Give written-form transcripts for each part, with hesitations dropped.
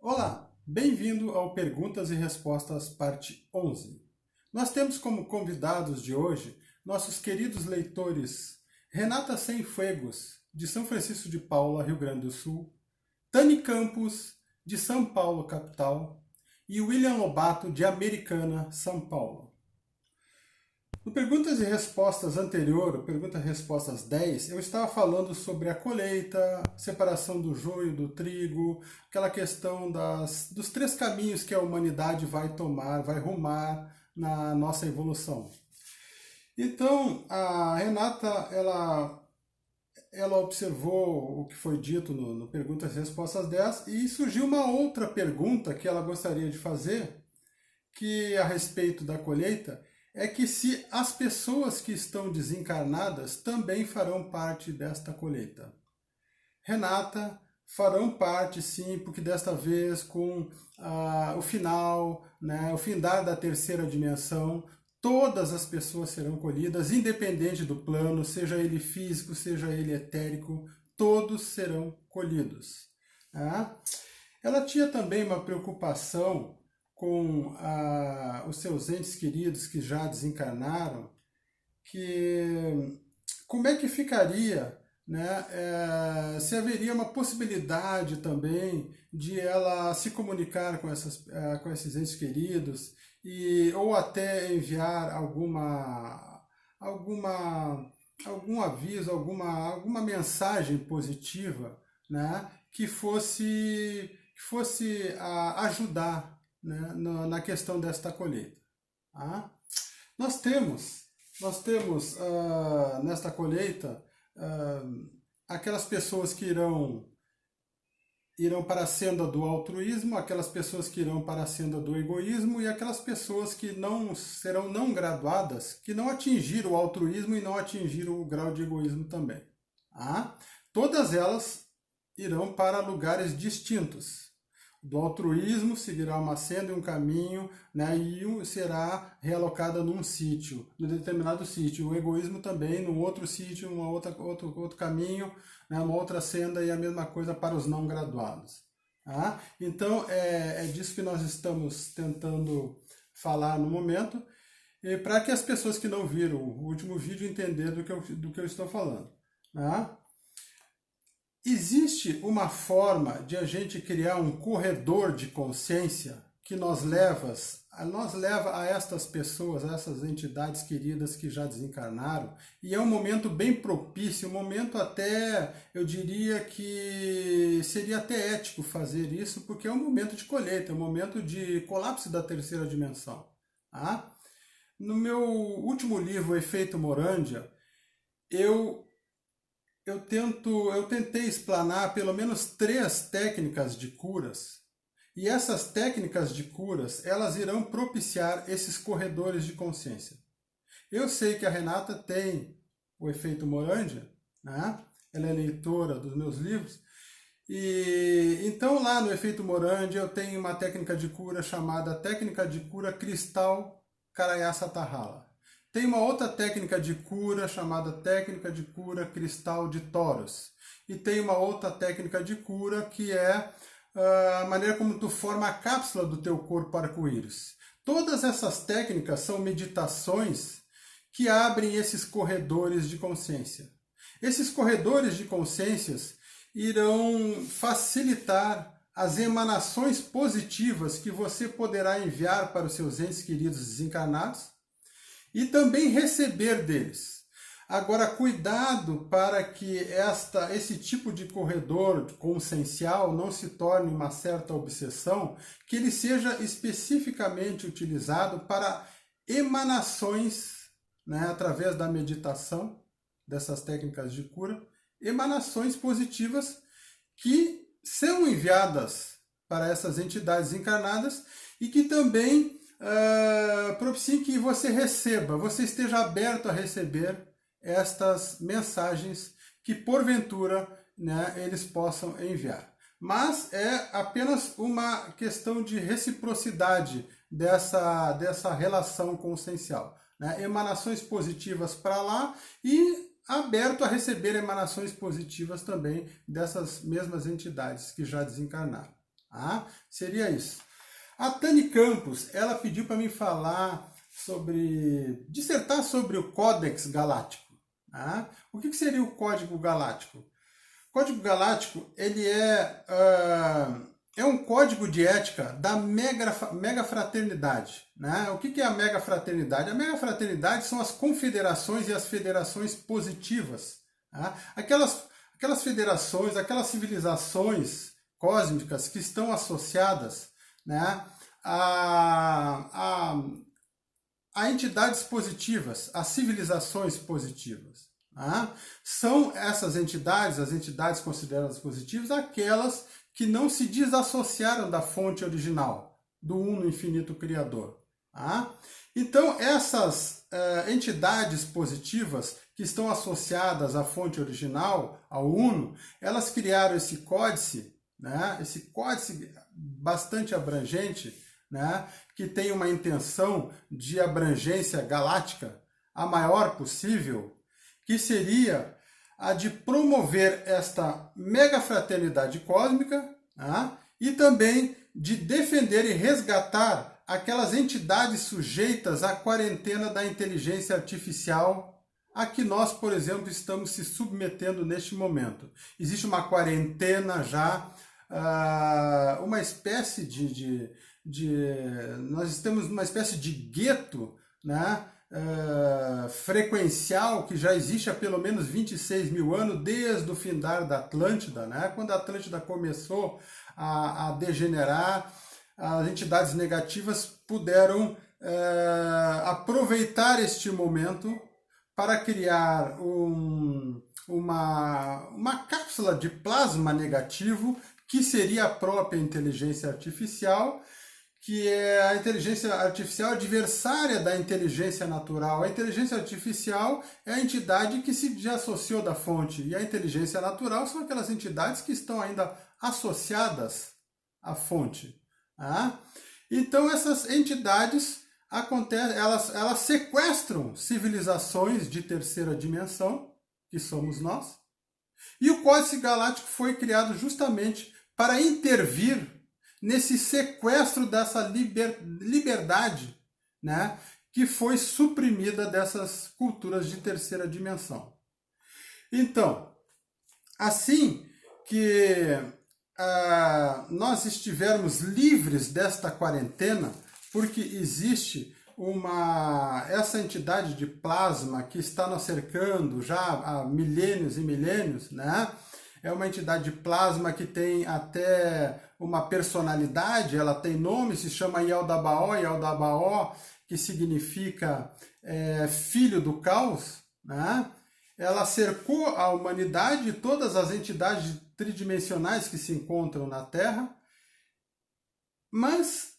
Olá, bem-vindo ao Perguntas e Respostas, parte 11. Nós temos como convidados de hoje nossos queridos leitores Renata Cienfuegos, de São Francisco de Paula, Rio Grande do Sul, Tani Campos, de São Paulo, capital, e William Lobato, de Americana, São Paulo. No Perguntas e Respostas anterior, o Perguntas e Respostas 10, eu estava falando sobre a colheita, separação do joio do trigo, aquela questão dos três caminhos que a humanidade vai tomar, vai rumar na nossa evolução. Então, a Renata, ela observou o que foi dito no Perguntas e Respostas 10 e surgiu uma outra pergunta que ela gostaria de fazer, que a respeito da colheita, é que se as pessoas que estão desencarnadas também farão parte desta colheita. Renata, farão parte sim, porque desta vez com o final, o findar da terceira dimensão, todas as pessoas serão colhidas, independente do plano, seja ele físico, seja ele etérico, todos serão colhidos. Ela tinha também uma preocupação com os seus entes queridos que já desencarnaram, que como é que ficaria, se haveria uma possibilidade também de ela se comunicar com esses entes queridos, ou até enviar algum aviso, alguma mensagem positiva, que fosse ajudar, na questão desta colheita. Nós temos nesta colheita aquelas pessoas que irão para a senda do altruísmo, aquelas pessoas que irão para a senda do egoísmo e aquelas pessoas que serão não graduadas, que não atingiram o altruísmo e não atingiram o grau de egoísmo também. Todas elas irão para lugares distintos. Do altruísmo seguirá uma senda e um caminho, e será realocada num sítio, num determinado sítio. O egoísmo também, num outro sítio, outro caminho, uma outra senda e a mesma coisa para os não graduados. Então, é disso que nós estamos tentando falar no momento, e para que as pessoas que não viram o último vídeo entenderem do que eu estou falando. Existe uma forma de a gente criar um corredor de consciência que nos leva a estas pessoas, a essas entidades queridas que já desencarnaram, e é um momento bem propício, um momento até, eu diria que seria até ético fazer isso, porque é um momento de colheita, é um momento de colapso da terceira dimensão. No meu último livro, O Efeito Morândia, eu tentei explanar pelo menos 3 técnicas de curas, e essas técnicas de curas, elas irão propiciar esses corredores de consciência. Eu sei que a Renata tem o Efeito Morândia, ela é leitora dos meus livros, e então lá no Efeito Morândia eu tenho uma técnica de cura chamada Técnica de Cura Cristal Karayasatharala. Tem uma outra técnica de cura chamada Técnica de Cura Cristal de Toros. E tem uma outra técnica de cura que é a maneira como tu forma a cápsula do teu corpo arco-íris. Todas essas técnicas são meditações que abrem esses corredores de consciência. Esses corredores de consciências irão facilitar as emanações positivas que você poderá enviar para os seus entes queridos desencarnados, e também receber deles. Agora, cuidado para que esse tipo de corredor consciencial não se torne uma certa obsessão, que ele seja especificamente utilizado para emanações, através da meditação, dessas técnicas de cura, emanações positivas que são enviadas para essas entidades encarnadas e que também propicie que você esteja aberto a receber estas mensagens que porventura eles possam enviar. Mas é apenas uma questão de reciprocidade dessa relação consciencial. Emanações positivas para lá e aberto a receber emanações positivas também dessas mesmas entidades que já desencarnaram. Tá? Seria isso. A Tani Campos, ela pediu para mim dissertar sobre o Códex Galáctico. Tá? O que seria o Código Galáctico? O Código Galáctico, ele é um código de ética da megafraternidade. Né? O que é a megafraternidade? A megafraternidade são as confederações e as federações positivas. Tá? Aquelas federações, aquelas civilizações cósmicas que estão associadas, né, a entidades positivas, a civilizações positivas. Tá? São essas entidades, as entidades consideradas positivas, aquelas que não se desassociaram da fonte original, do Uno Infinito Criador. Tá? Então, essas entidades positivas que estão associadas à fonte original, ao Uno, elas criaram esse códice, né? Esse códice bastante abrangente, né? Que tem uma intenção de abrangência galáctica a maior possível, que seria a de promover esta megafraternidade cósmica, tá? E também de defender e resgatar aquelas entidades sujeitas à quarentena da inteligência artificial a que nós, por exemplo, estamos se submetendo neste momento. Existe uma quarentena já, uma espécie nós estamos numa espécie de gueto, né? Frequencial que já existe há pelo menos 26 mil anos, desde o findar da Atlântida, né? Quando a Atlântida começou a degenerar, as entidades negativas puderam aproveitar este momento para criar uma cápsula de plasma negativo, que seria a própria inteligência artificial, que é a inteligência artificial adversária da inteligência natural. A inteligência artificial é a entidade que se desassociou da fonte, e a inteligência natural são aquelas entidades que estão ainda associadas à fonte. Tá? Então essas entidades elas sequestram civilizações de terceira dimensão, que somos nós, e o Códice Galáctico foi criado justamente para intervir nesse sequestro dessa liberdade, né, que foi suprimida dessas culturas de terceira dimensão. Então, assim que nós estivermos livres desta quarentena, porque existe essa entidade de plasma que está nos cercando já há milênios e milênios, né? É uma entidade de plasma que tem até uma personalidade, ela tem nome, se chama Yaldabaoth, que significa filho do caos, né? Ela cercou a humanidade e todas as entidades tridimensionais que se encontram na Terra, mas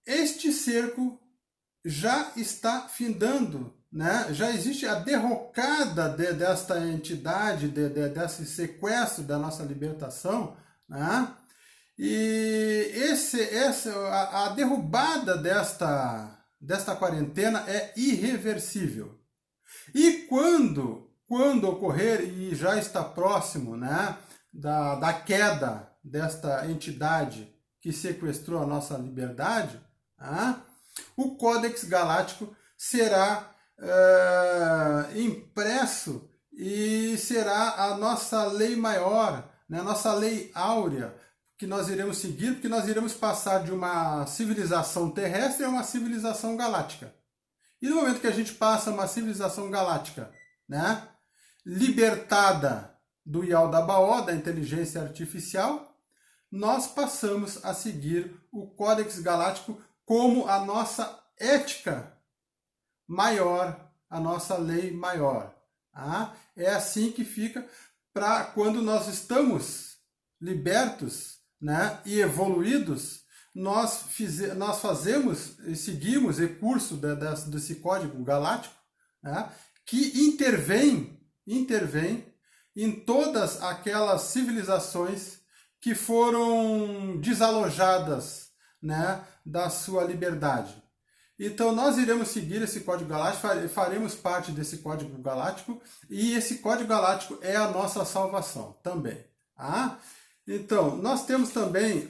este cerco já está findando, né? Já existe a derrocada desta entidade, desse sequestro da nossa libertação, né? E a derrubada desta quarentena é irreversível. E quando ocorrer, e já está próximo, né, da queda desta entidade que sequestrou a nossa liberdade, o Códex Galáctico será impresso e será a nossa lei maior, né, a nossa lei áurea, que nós iremos seguir, porque nós iremos passar de uma civilização terrestre a uma civilização galáctica. E no momento que a gente passa uma civilização galáctica, né, libertada do Yaldabaoth, da inteligência artificial, nós passamos a seguir o Códex Galáctico como a nossa ética maior, a nossa lei maior. Tá? É assim que fica para quando nós estamos libertos, né, e evoluídos, nós fazemos e seguimos o curso desse Código Galáctico, né, que intervém em todas aquelas civilizações que foram desalojadas, né, da sua liberdade. Então nós iremos seguir esse Código Galáctico, faremos parte desse Código Galáctico, e esse Código Galáctico é a nossa salvação também. Tá? Então, nós temos também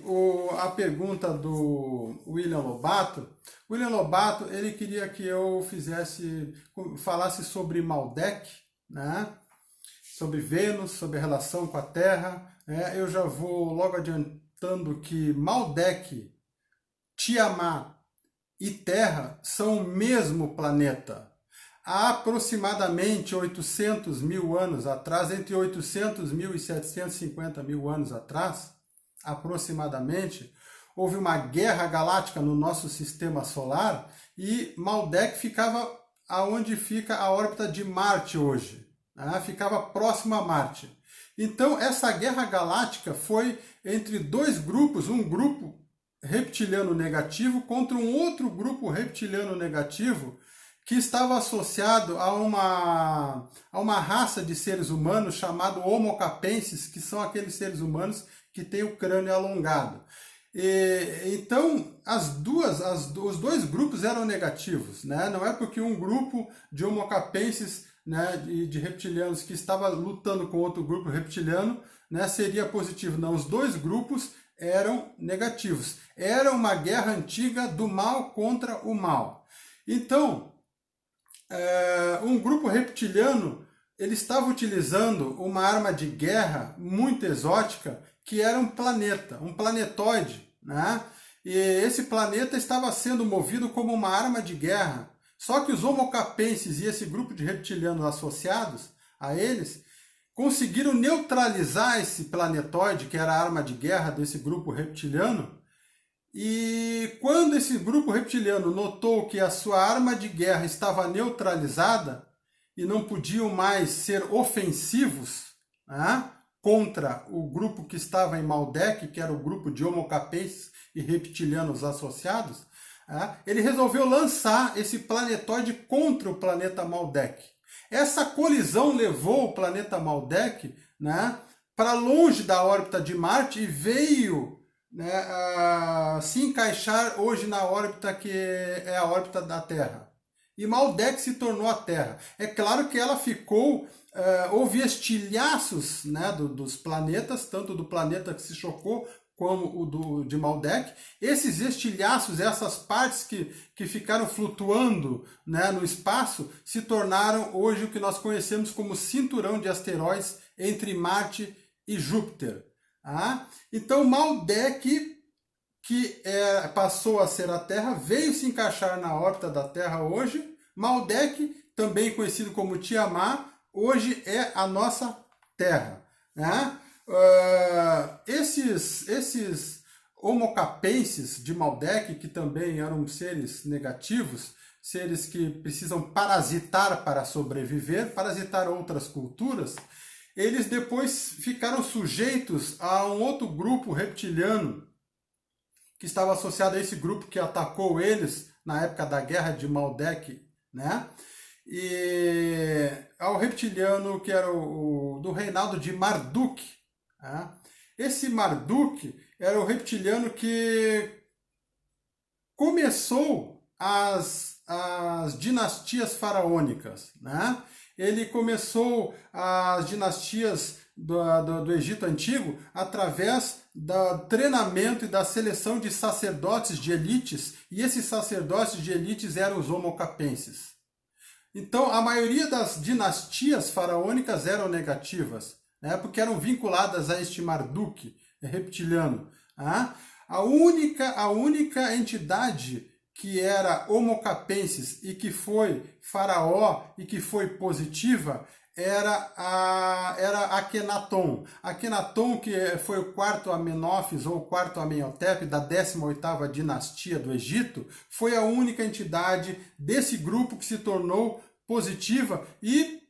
a pergunta do William Lobato. O William Lobato, ele queria que eu falasse sobre Maldek, né? Sobre Vênus, sobre a relação com a Terra. Eu já vou logo adiantando que Maldek, Tiamat e Terra são o mesmo planeta. Há aproximadamente 800 mil anos atrás, entre 800 mil e 750 mil anos atrás, aproximadamente, houve uma guerra galáctica no nosso sistema solar e Maldek ficava aonde fica a órbita de Marte hoje, né? Ficava próximo a Marte. Então, essa guerra galáctica foi entre dois grupos, um grupo reptiliano negativo contra um outro grupo reptiliano negativo, que estava associado a uma raça de seres humanos chamado Homo capensis, que são aqueles seres humanos que têm o crânio alongado. Então, os dois grupos eram negativos, né? Não é porque um grupo de Homo capensis, né, de reptilianos que estava lutando com outro grupo reptiliano, né, seria positivo. Não, os dois grupos eram negativos. Era uma guerra antiga do mal contra o mal. Então, um grupo reptiliano, ele estava utilizando uma arma de guerra muito exótica, que era um planeta, um planetóide, né? E esse planeta estava sendo movido como uma arma de guerra. Só que os Homo capensis e esse grupo de reptilianos associados a eles conseguiram neutralizar esse planetóide, que era a arma de guerra desse grupo reptiliano. E quando esse grupo reptiliano notou que a sua arma de guerra estava neutralizada e não podiam mais ser ofensivos, né, contra o grupo que estava em Maldek, que era o grupo de Homo capensis e reptilianos associados, ele resolveu lançar esse planetóide contra o planeta Maldek. Essa colisão levou o planeta Maldek, né, para longe da órbita de Marte e veio, né, se encaixar hoje na órbita que é a órbita da Terra. E Maldek se tornou a Terra. É claro que ela ficou, houve estilhaços, né, dos planetas, tanto do planeta que se chocou como o de Maldek. Esses estilhaços, essas partes que ficaram flutuando, né, no espaço, se tornaram hoje o que nós conhecemos como cinturão de asteroides entre Marte e Júpiter. Então Maldek, que passou a ser a Terra, veio se encaixar na órbita da Terra hoje. Maldek, também conhecido como Tiamat, hoje é a nossa Terra, né? Esses Homo capensis de Maldek, que também eram seres negativos, seres que precisam parasitar para sobreviver, parasitar outras culturas, eles depois ficaram sujeitos a um outro grupo reptiliano que estava associado a esse grupo que atacou eles na época da guerra de Maldek, né? E ao reptiliano que era do reinado de Marduk. Esse Marduk era o reptiliano que começou as dinastias faraônicas, né? Ele começou as dinastias do Egito Antigo através do treinamento e da seleção de sacerdotes de elites, e esses sacerdotes de elites eram os Homo capensis. Então, a maioria das dinastias faraônicas eram negativas, né, porque eram vinculadas a este Marduk reptiliano. A única entidade que era Homo capensis e que foi faraó e que foi positiva era Akhenaton. Akhenaton, que foi o quarto Amenófis ou o quarto Amenhotep da 18ª dinastia do Egito, foi a única entidade desse grupo que se tornou positiva e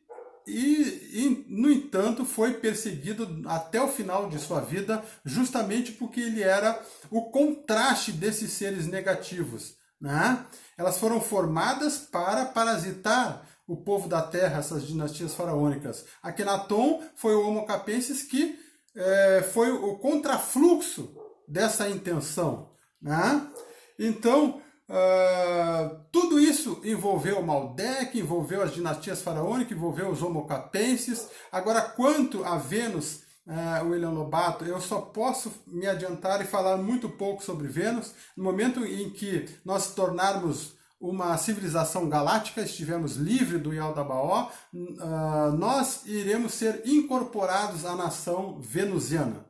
no entanto, foi perseguido até o final de sua vida, justamente porque ele era o contraste desses seres negativos, né? Elas foram formadas para parasitar o povo da terra, essas dinastias faraônicas. Akhenaton foi o Homo capensis que foi o contrafluxo dessa intenção, né? Então, tudo isso envolveu Maldek, envolveu as dinastias faraônicas, envolveu os Homo capensis. Agora, quanto a Vênus, William Lobato, eu só posso me adiantar e falar muito pouco sobre Vênus. No momento em que nós tornarmos uma civilização galáctica, estivermos livres do Yaldabaoth, nós iremos ser incorporados à nação venusiana.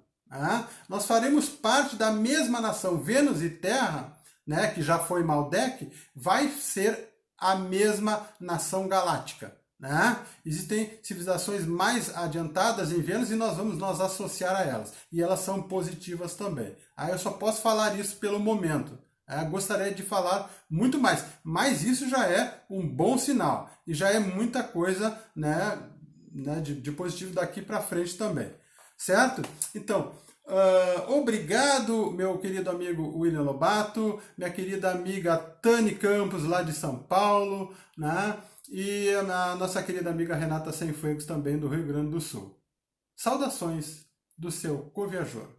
Nós faremos parte da mesma nação. Vênus e Terra, né, que já foi Maldek, vai ser a mesma nação galáctica. Existem civilizações mais adiantadas em Vênus e nós vamos nos associar a elas. E elas são positivas também. Eu só posso falar isso pelo momento. Gostaria de falar muito mais, mas isso já é um bom sinal. E já é muita coisa, de positivo daqui para frente também. Certo? Então, obrigado, meu querido amigo William Lobato, minha querida amiga Tani Campos, lá de São Paulo, e a nossa querida amiga Renata Cienfuegos, também do Rio Grande do Sul. Saudações do seu coviajor.